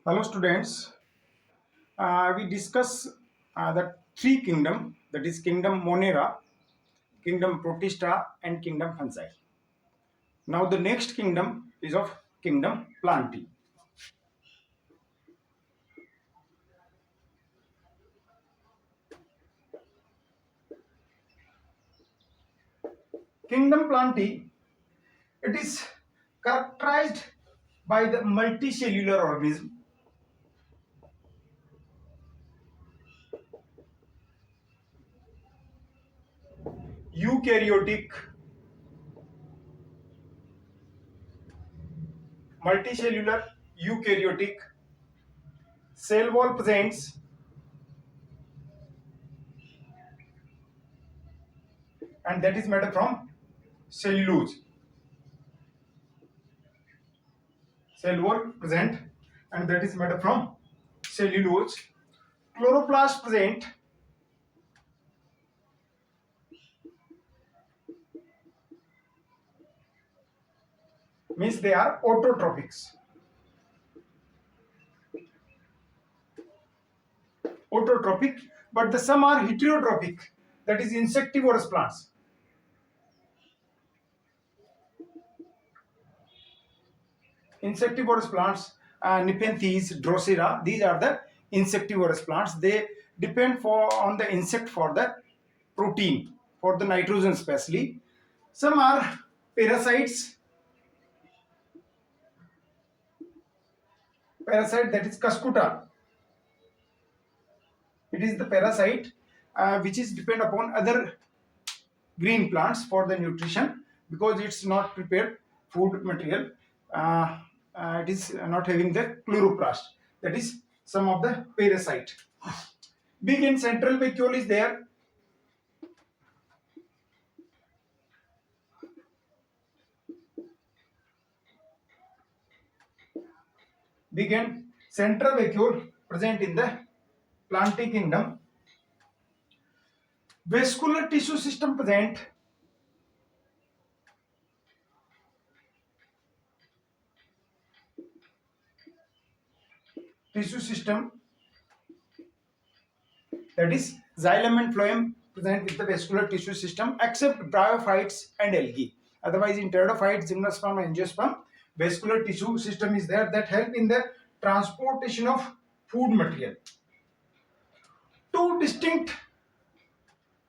Hello students, we discuss the three kingdom, that is kingdom Monera, kingdom Protista and kingdom Fungi. Now the next kingdom is of kingdom Plantae. Kingdom Plantae, it is characterized by the multicellular organism, eukaryotic, multicellular, eukaryotic, cell wall presents, and that is made up from cellulose. Cell wall present, and that is made up from cellulose. Chloroplast present, means they are autotrophics. Autotrophic, but the some are heterotrophic, that is insectivorous plants. Insectivorous plants, Nepenthes, Drosera, these are the insectivorous plants. They depend on the insect for the protein, for the nitrogen especially. Some are parasites. Parasite, that is Cuscuta. It is the parasite which is depend upon other green plants for the nutrition, because it's not prepared food material. It is not having the chloroplast, that is some of the parasite. Big and central vacuole is there. Big and central vacuole present in the Plantae kingdom. Vascular tissue system present. Tissue system, that is xylem and phloem present with the vascular tissue system, except bryophytes and algae. Otherwise, in pteridophytes, gymnosperm and angiosperm, vascular tissue system is there that help in the transportation of food material. Two distinct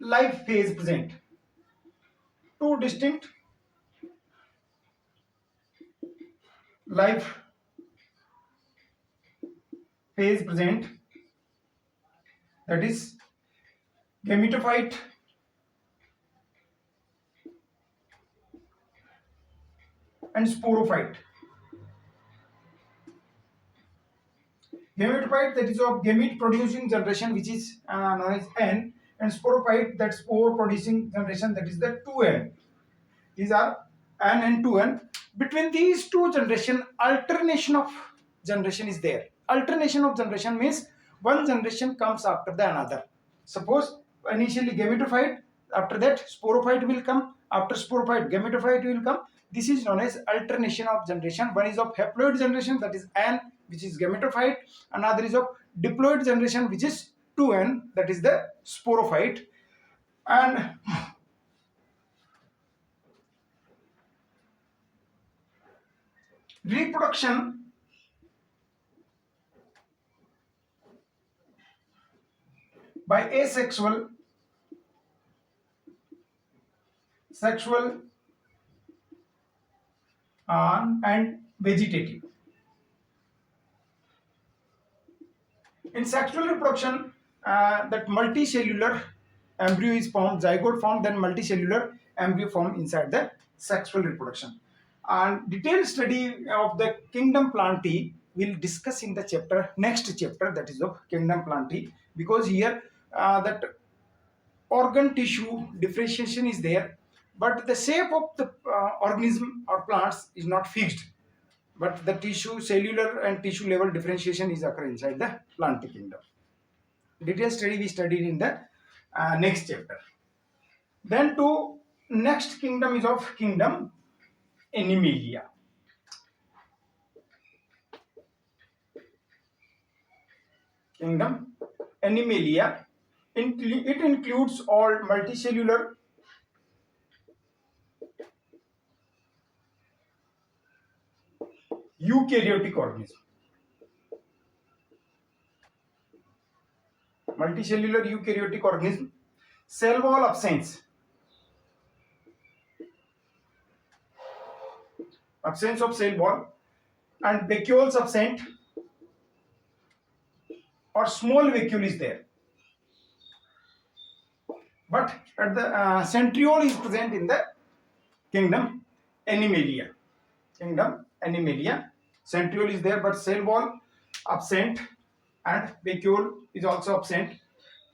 life phase present. Two distinct life phase present, that is gametophyte and sporophyte. Gametophyte, that is of gamete producing generation, which is known as N, and sporophyte, that spore producing generation, that is the 2N. These are N and 2N. Between these two generation, alternation of generation is there. Alternation of generation means one generation comes after the another. Suppose initially gametophyte, after that sporophyte will come, after sporophyte gametophyte will come. This is known as alternation of generation. One is of haploid generation, that is N, which is gametophyte. Another is of diploid generation, which is 2N, that is the sporophyte. And reproduction by asexual, sexual, and vegetative. In sexual reproduction, that multicellular embryo is formed, zygote formed, then multicellular embryo formed inside the sexual reproduction. And detailed study of the kingdom Plantae will discuss in the chapter, next chapter, that is of kingdom Plantae, because here that organ tissue differentiation is there, but the shape of the organism or plants is not fixed, but the tissue, cellular and tissue level differentiation is occur inside the Plantae kingdom. Detailed study we studied in the next chapter. Then to next kingdom is of kingdom Animalia. kingdom Animalia. It includes all multicellular eukaryotic organism. Multicellular eukaryotic organism, cell wall absence of cell wall, and vacuoles absent or small vacuole is there, but at the centriole is present in the kingdom Animalia. Kingdom Animalia, centriole is there, but cell wall absent and vacuole is also absent.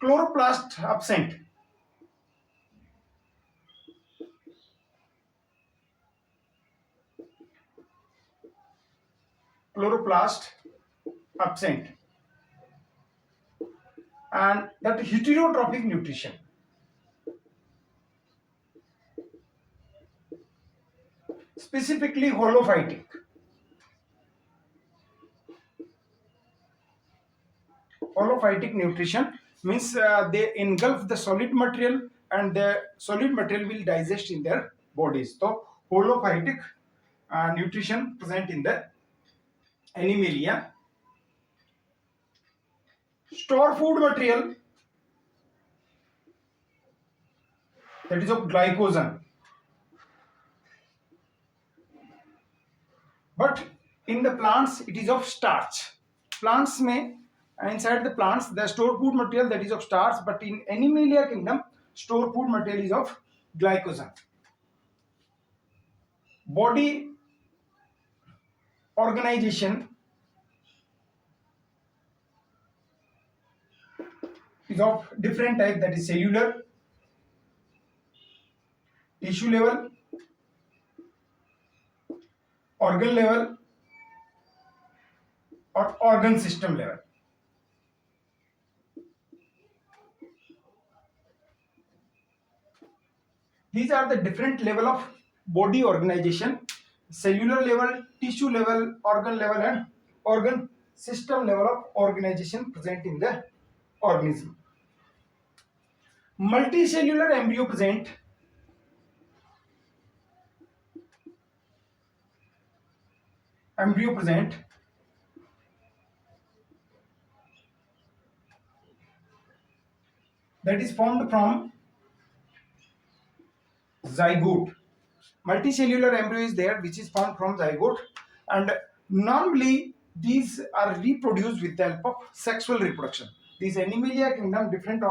Chloroplast absent. Chloroplast absent. And that heterotrophic nutrition. Specifically holophytic. Holophytic nutrition means they engulf the solid material and the solid material will digest in their bodies. So holophytic nutrition present in the Animalia. Store food material, that is of glycogen, but in the plants it is of starch. Plants may inside the plants the store food material that is of starch, but in Animalia kingdom store food material is of glycogen. Body organization is of different type, that is cellular, tissue level, organ level, or organ system level. These are the different level of body organization: cellular level, tissue level, organ level, and organ system level of organization present in the organism. Multicellular embryo present. Embryo present. That is formed from zygote. Multicellular embryo is there which is formed from zygote, and normally these are reproduced with the help of sexual reproduction. These Animalia kingdom different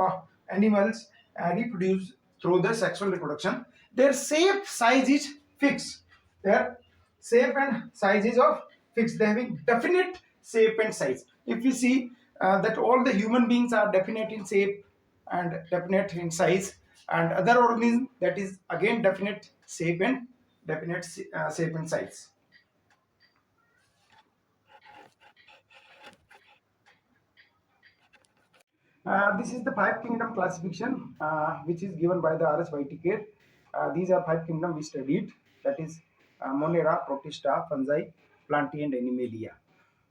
animals reproduce through the sexual reproduction. Their shape size is fixed. Their shape and size is of fixed. They having definite shape and size. If you see that all the human beings are definite in shape and definite in size, and other organism that is again definite shape and definite shape and size. This is the five kingdom classification which is given by the R.S. Whitaker. These are five kingdom we studied, that is Monera, Protista, Fungi, Plantae and Animalia.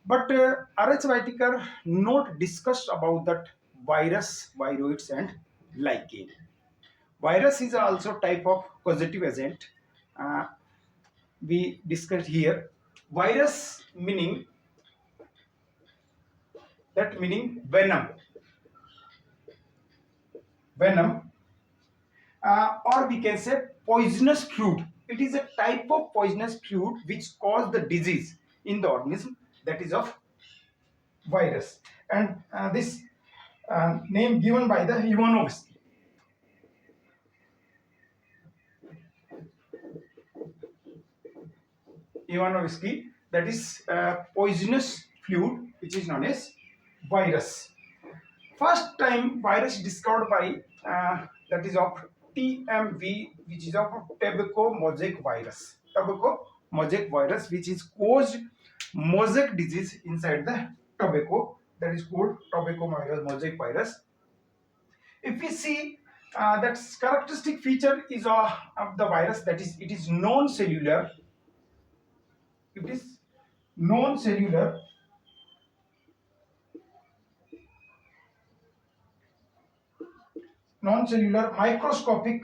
But R.S. Whitaker not discussed about that virus, viroids and lichen. Virus is also type of causative agent. Uh, we discussed here. Virus meaning venom, venom, or we can say poisonous fluid. It is a type of poisonous fluid which cause the disease in the organism, that is of virus. And this name given by the Ivanovsky. Ivanovsky, that is poisonous fluid which is known as virus. First time virus discovered by that is of TMV, which is of tobacco mosaic virus. Tobacco mosaic virus, which is caused mosaic disease inside the tobacco, that is called tobacco mosaic virus. If we see that characteristic feature is of the virus, that is it is non-cellular. It is non-cellular non-cellular microscopic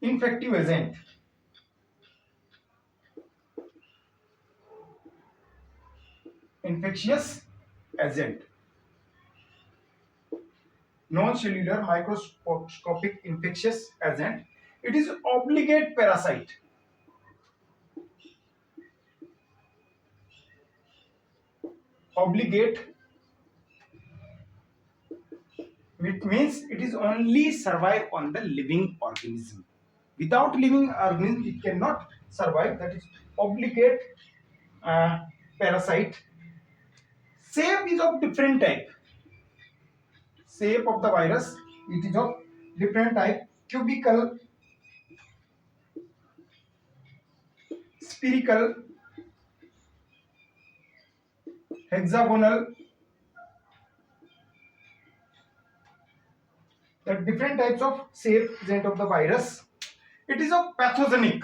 infective agent. Infectious agent. Non-cellular microscopic infectious agent. It is obligate parasite. Obligate, which means it is only survive on the living organism. Without living organism, it cannot survive. That is obligate parasite. Shape is of different type. Shape of the virus, it is of different type: cubical, spherical, hexagonal. The different types of shape present of the virus. It is of pathogenic.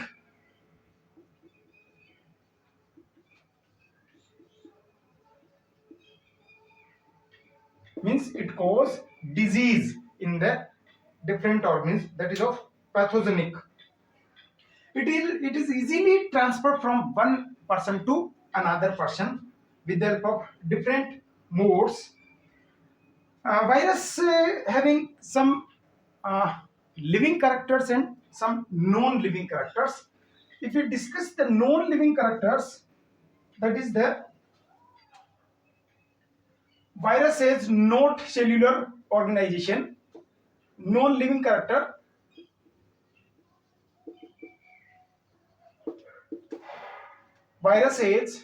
Means it cause disease in the different organisms. That is of pathogenic. It is easily transferred from one person to another person with the help of different modes. Virus having some living characters and some non-living characters. If we discuss the non-living characters, that is the virus has not cellular organization. Non-living character, virus has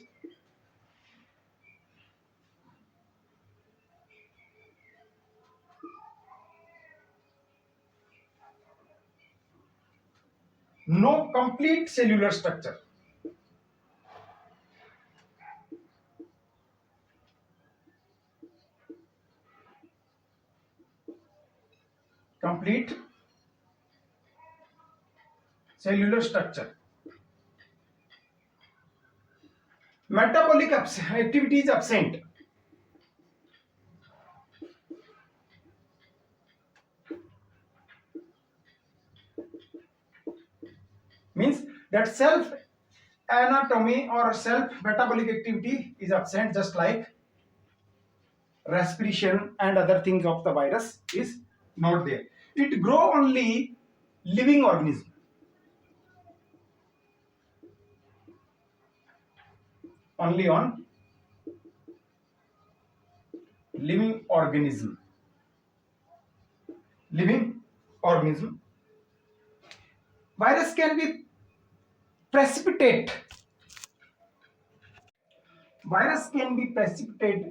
no complete cellular structure. Complete cellular structure. Metabolic activity is absent. Means that self anatomy or self metabolic activity is absent, just like respiration and other things of the virus is not there. It grow only living organism. Only on living organism. Living organism. Virus can be precipitate. Virus can be precipitate.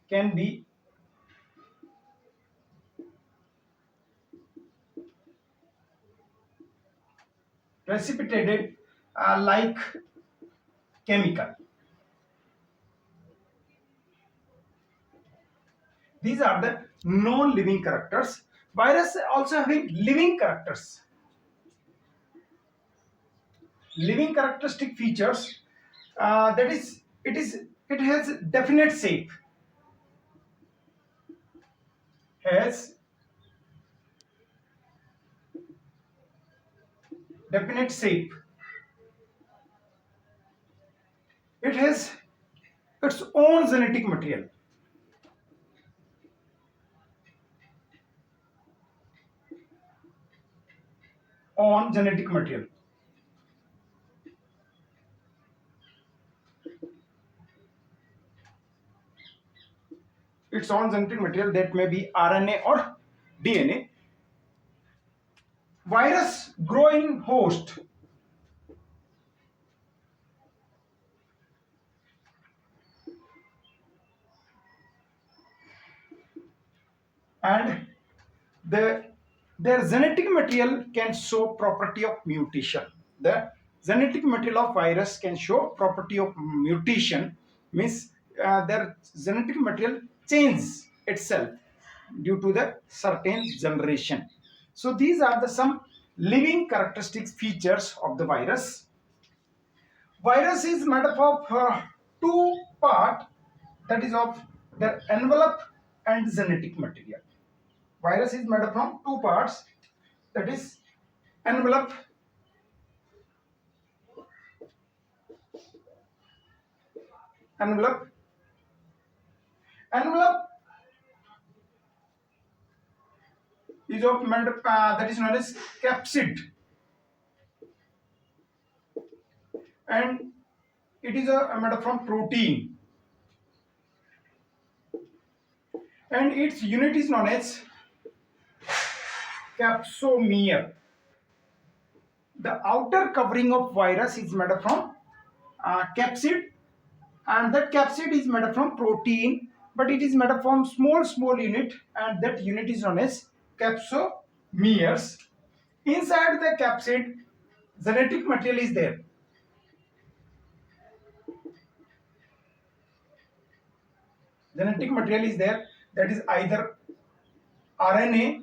Can be precipitated like chemical. These are the non-living characters. Virus also having living characters. Living characteristic features, that is, it has definite shape. Has definite shape. It has its own genetic material. On genetic material. Its own genetic material, that may be RNA or DNA. Virus grow in host. And their genetic material can show property of mutation. The genetic material of virus can show property of mutation, means their genetic material changes itself due to the certain generation. So these are the some living characteristics features of the virus. Virus is made up of two part, that is of their envelope and genetic material. Virus is made up from two parts, that is envelope envelope envelope is of made up, that is known as capsid, and it is made up from protein, and its unit is known as capsomere. The outer covering of virus is made up from capsid, and that capsid is made up from protein, but it is made up from small unit, and that unit is known as capsomeres. Inside the capsid, genetic material is there. Genetic material is there, that is either RNA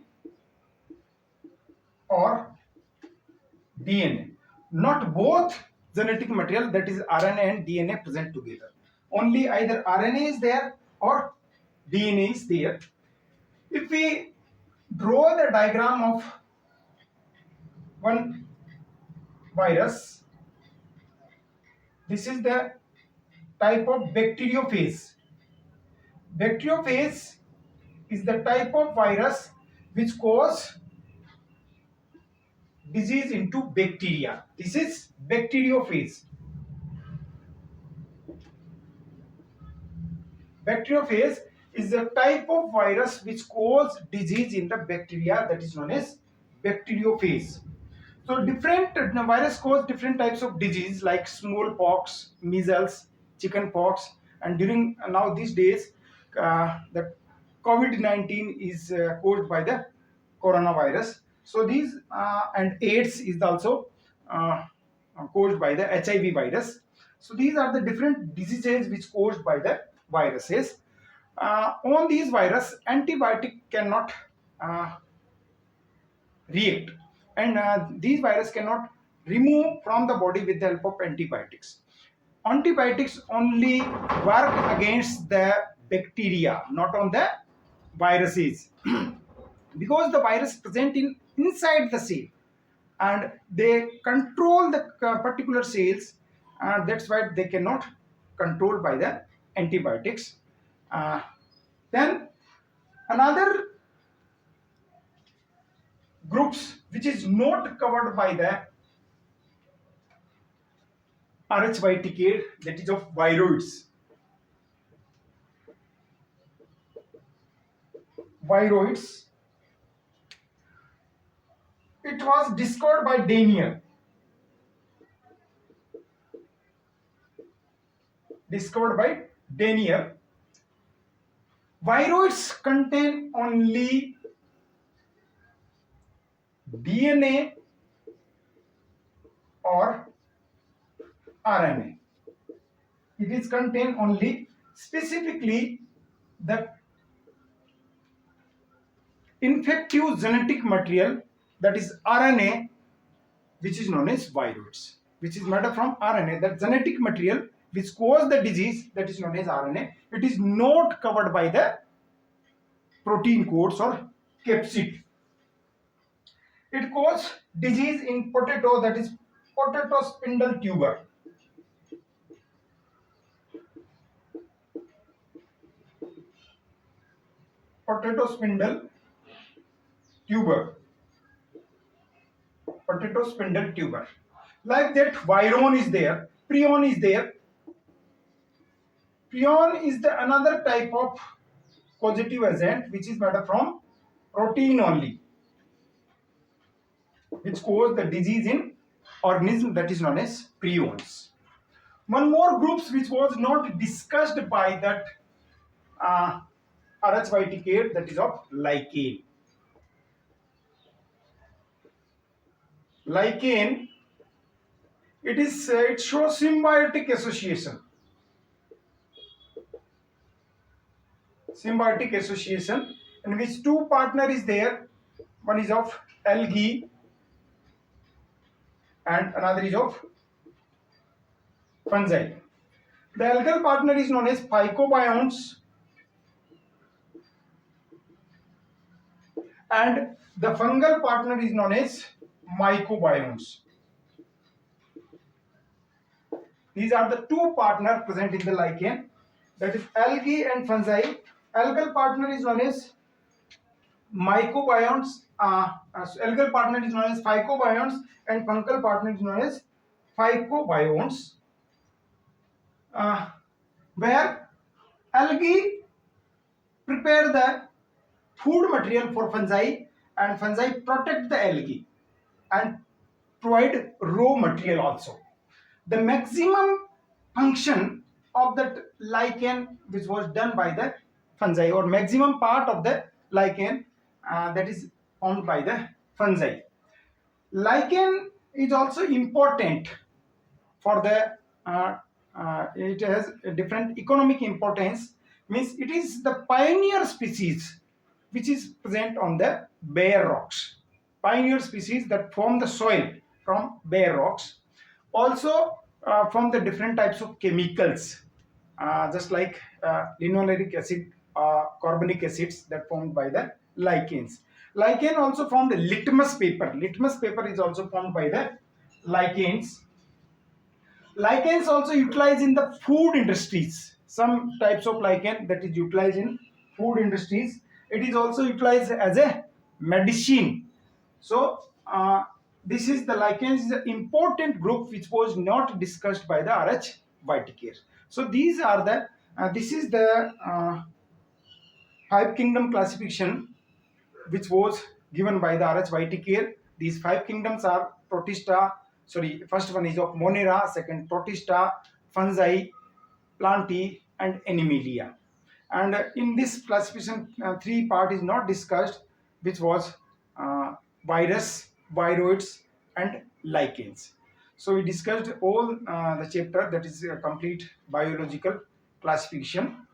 or DNA. Not both genetic material, that is RNA and DNA, present together. Only either RNA is there or DNA is there. If we draw the diagram of one virus, this is the type of bacteriophage. Bacteriophage is the type of virus which cause disease into bacteria. This is bacteriophage. Bacteriophage is the type of virus which cause disease in the bacteria, that is known as bacteriophage. So different virus cause different types of disease like smallpox, measles, chicken pox, and during now these days the COVID-19 is caused by the coronavirus. So these and AIDS is also caused by the HIV virus. So these are the different diseases which caused by the viruses. On these virus, antibiotic cannot react, and these virus cannot remove from the body with the help of antibiotics. Antibiotics only work against the bacteria, not on the viruses. Because the virus present in inside the cell and they control the particular cells, and that's why they cannot control by the antibiotics. Then another groups which is not covered by the RHYTK, that is of viroids. Viroids, it was discovered by Daniel. Viroids contain only DNA or RNA. It is contain only specifically the infective genetic material, that is RNA, which is known as viroids, which is made up from RNA. That genetic material which cause the disease, that is known as RNA. It is not covered by the protein coats or capsid. It causes disease in potato, that is potato spindle tuber. Potato spindle tuber. Potato spindle tuber. Like that, viron is there, prion is there. Prion is the another type of causative agent which is made up from protein only, which cause the disease in organism, that is known as prions. One more groups which was not discussed by that RHYTK, that is of lichen. Lichen, it shows symbiotic association. Symbiotic association in which two partner is there. One is of algae and another is of fungi. The algal partner is known as phycobionts, and the fungal partner is known as mycobionts. These are the two partners present in the lichen, that is algae and fungi. Algal partner is known as mycobionts, algal partner is known as phycobionts, and fungal partner is known as phycobionts, uh, where algae prepare the food material for fungi, and fungi protect the algae and provide raw material also. The maximum function of that lichen which was done by the fungi, or maximum part of the lichen that is formed by the fungi. Lichen is also important for the it has a different economic importance, means it is the pioneer species which is present on the bare rocks, pioneer species that form the soil from bare rocks. Also from the different types of chemicals, just like linoleic acid, carbonic acids that formed by the lichens. Lichen also formed litmus paper. Litmus paper is also formed by the lichens. Lichens also utilized in the food industries. Some types of lichen that is utilized in food industries. It is also utilized as a medicine. So this is the lichens is an important group which was not discussed by the R.H. Whitaker. So these are the this is the five kingdom classification which was given by the R.H. Whitaker. These five kingdoms are Protista, sorry, first one is of Monera, second Protista, fungi, plantae, and animalia. And in this classification, three part is not discussed, which was virus, viroids, and lichens. So we discussed all the chapter, that is a complete biological classification.